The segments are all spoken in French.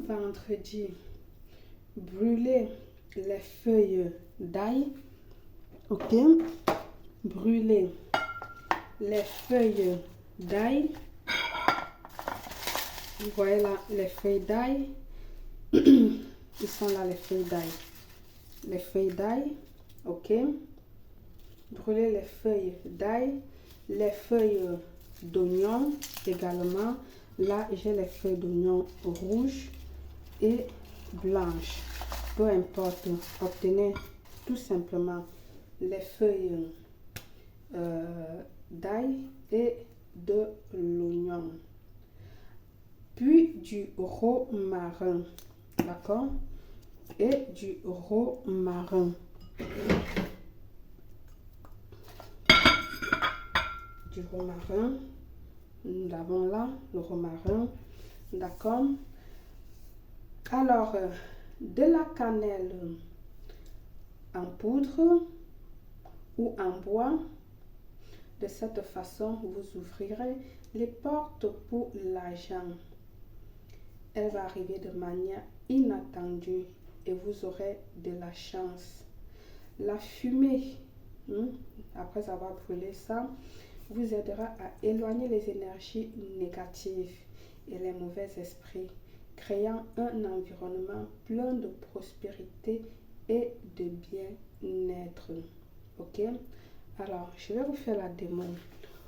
vendredi, brûler les feuilles d'ail. Ok, brûler les feuilles d'ail. Vous voyez là les feuilles d'ail. Ils sont là les feuilles d'ail. Les feuilles d'ail. Ok, brûler les feuilles d'ail, les feuilles d'oignon également. Là, j'ai les feuilles d'oignon rouges et blanches. Peu importe, obtenez tout simplement les feuilles d'ail et de l'oignon. Puis du romarin, d'accord? Et du romarin. Du romarin. Nous avons là le romarin, d'accord? Alors, de la cannelle en poudre ou en bois. De cette façon, vous ouvrirez les portes pour l'argent. Elle va arriver de manière inattendue et vous aurez de la chance. La fumée, après avoir brûlé ça, vous aidera à éloigner les énergies négatives et les mauvais esprits, créant un environnement plein de prospérité et de bien-être. Ok? Alors, je vais vous faire la démo.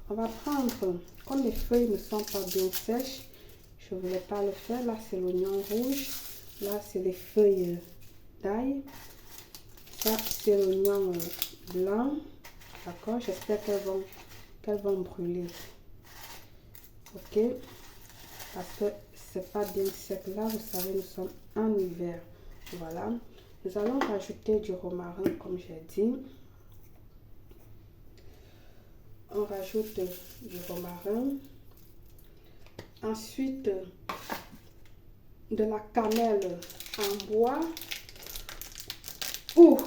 On va prendre, comme les feuilles ne sont pas bien sèches, je ne voulais pas le faire. Là, c'est l'oignon rouge. Là, c'est les feuilles d'ail. Ça, c'est l'oignon blanc. D'accord? J'espère qu'elles vont brûler. Ok? Parce que c'est pas bien sec. Là, vous savez, nous sommes en hiver. Voilà. Nous allons rajouter du romarin, comme j'ai dit. On rajoute du romarin. Ensuite, de la cannelle en bois ou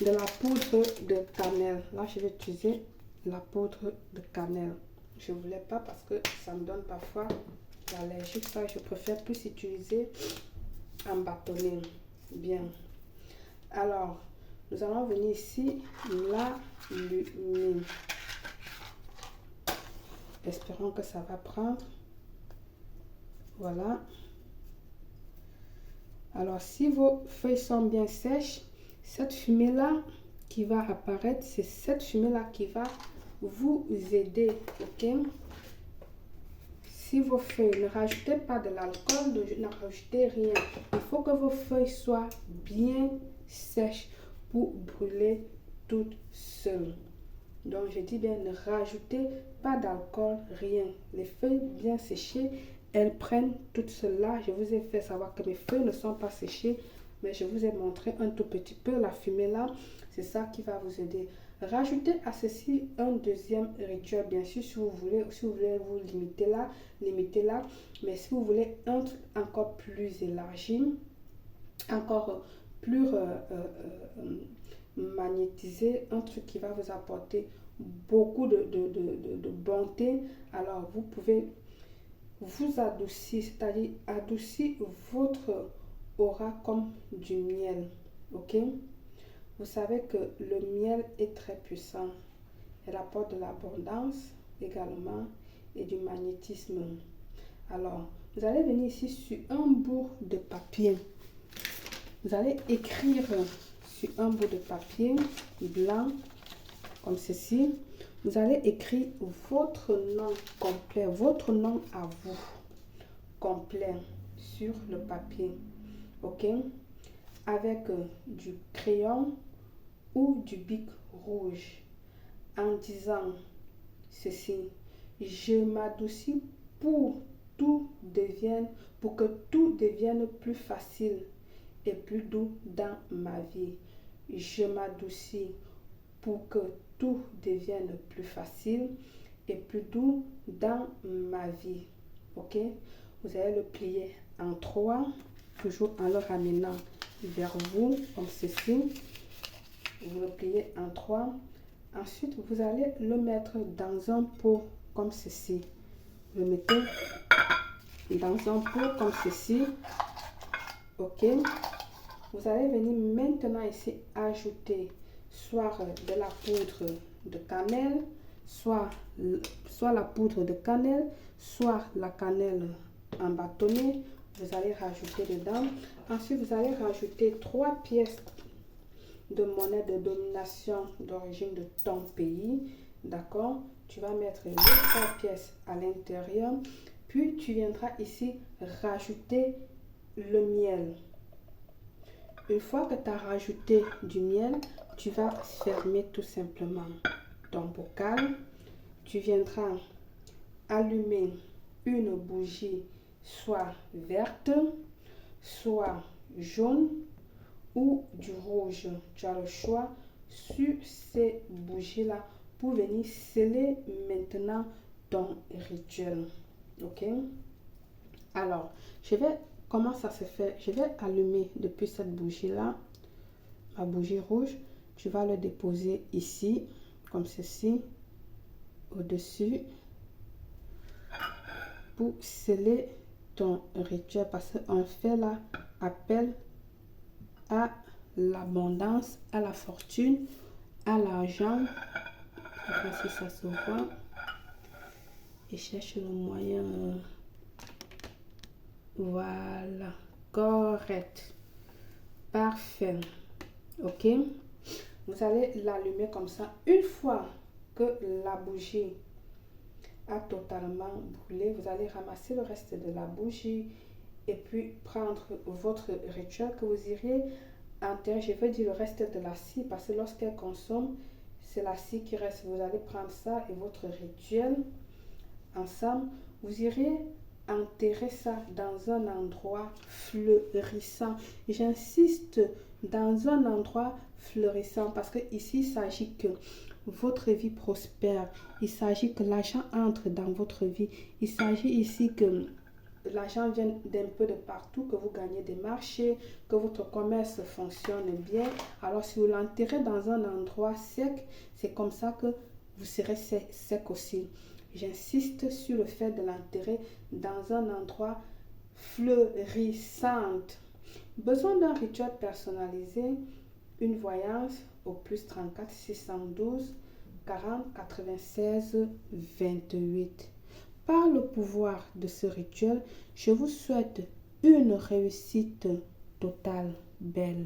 de la poudre de cannelle. Là, je vais utiliser la poudre de cannelle. Je ne voulais pas parce que ça me donne parfois l'allergie. Ça, je préfère plus utiliser en bâtonnet. Bien. Alors, nous allons venir ici, l'allumer. Espérons que ça va prendre. Voilà. Alors, si vos feuilles sont bien sèches, cette fumée-là qui va apparaître, c'est cette fumée-là qui va vous aider. Ok? Si vos feuilles, ne rajoutez pas de l'alcool, ne rajoutez rien. Il faut que vos feuilles soient bien sèches pour brûler toutes seules. Donc, je dis bien, ne rajoutez pas d'alcool, rien. Les feuilles bien séchées, elles prennent tout cela. Je vous ai fait savoir que mes feuilles ne sont pas séchées, mais je vous ai montré un tout petit peu la fumée là. C'est ça qui va vous aider. Rajoutez à ceci un deuxième rituel, bien sûr, si vous voulez vous limiter là. Mais si vous voulez un truc encore plus élargi, encore plus magnétisé, un truc qui va vous apporter beaucoup de bonté, alors vous pouvez vous adoucir, c'est-à-dire adoucir votre aura comme du miel. Ok? Vous savez que le miel est très puissant. Elle apporte de l'abondance également et du magnétisme. Alors, vous allez venir ici sur un bout de papier. Vous allez écrire sur un bout de papier blanc, comme ceci. Vous allez écrire votre nom complet, votre nom à vous, complet, sur le papier. Ok? Avec du crayon ou du bic rouge, en disant ceci: je m'adoucis pour que tout devienne plus facile et plus doux dans ma vie. Je m'adoucis pour que tout devienne plus facile et plus doux dans ma vie. Ok? Vous allez le plier en 3, toujours en le ramenant vers vous, comme ceci. Vous le pliez en 3. Ensuite, vous allez le mettre dans un pot comme ceci. Vous le mettez dans un pot comme ceci. Ok, vous allez venir maintenant ici ajouter soit de la poudre de cannelle, soit la poudre de cannelle, soit la cannelle en bâtonnet. Vous allez rajouter dedans. Ensuite, vous allez rajouter 3 pièces de monnaie de domination d'origine de ton pays. D'accord? Tu vas mettre les 3 pièces à l'intérieur. Puis, tu viendras ici rajouter le miel. Une fois que tu as rajouté du miel, tu vas fermer tout simplement ton bocal. Tu viendras allumer une bougie soit verte, soit jaune ou du rouge. Tu as le choix sur ces bougies-là pour venir sceller maintenant ton rituel. Ok? Alors, comment ça se fait? Je vais allumer depuis cette bougie-là, ma bougie rouge. Tu vas le déposer ici, comme ceci, au-dessus, pour sceller ton rituel, parce qu'on fait là appel à l'abondance, à la fortune, à l'argent. Je ne sais pas si ça se voit. Et cherche le moyen. Voilà. Correct. Parfait. Ok. Vous allez l'allumer comme ça. Une fois que la bougie a totalement brûlé, vous allez ramasser le reste de la bougie et puis prendre votre rituel que vous iriez enterrer. Je veux dire le reste de la scie parce que lorsqu'elle consomme, c'est la scie qui reste. Vous allez prendre ça et votre rituel ensemble. Vous irez enterrer ça dans un endroit fleurissant. J'insiste, dans un endroit fleurissant parce que ici il s'agit que votre vie prospère. Il s'agit que l'argent entre dans votre vie. Il s'agit ici que l'argent vient d'un peu de partout, que vous gagnez des marchés, que votre commerce fonctionne bien. Alors si vous l'enterrez dans un endroit sec, c'est comme ça que vous serez sec aussi. J'insiste sur le fait de l'enterrer dans un endroit fleurissant. Besoin d'un rituel personnalisé, une voyance au plus 34 612 40 96 28. Par le pouvoir de ce rituel, je vous souhaite une réussite totale, belle.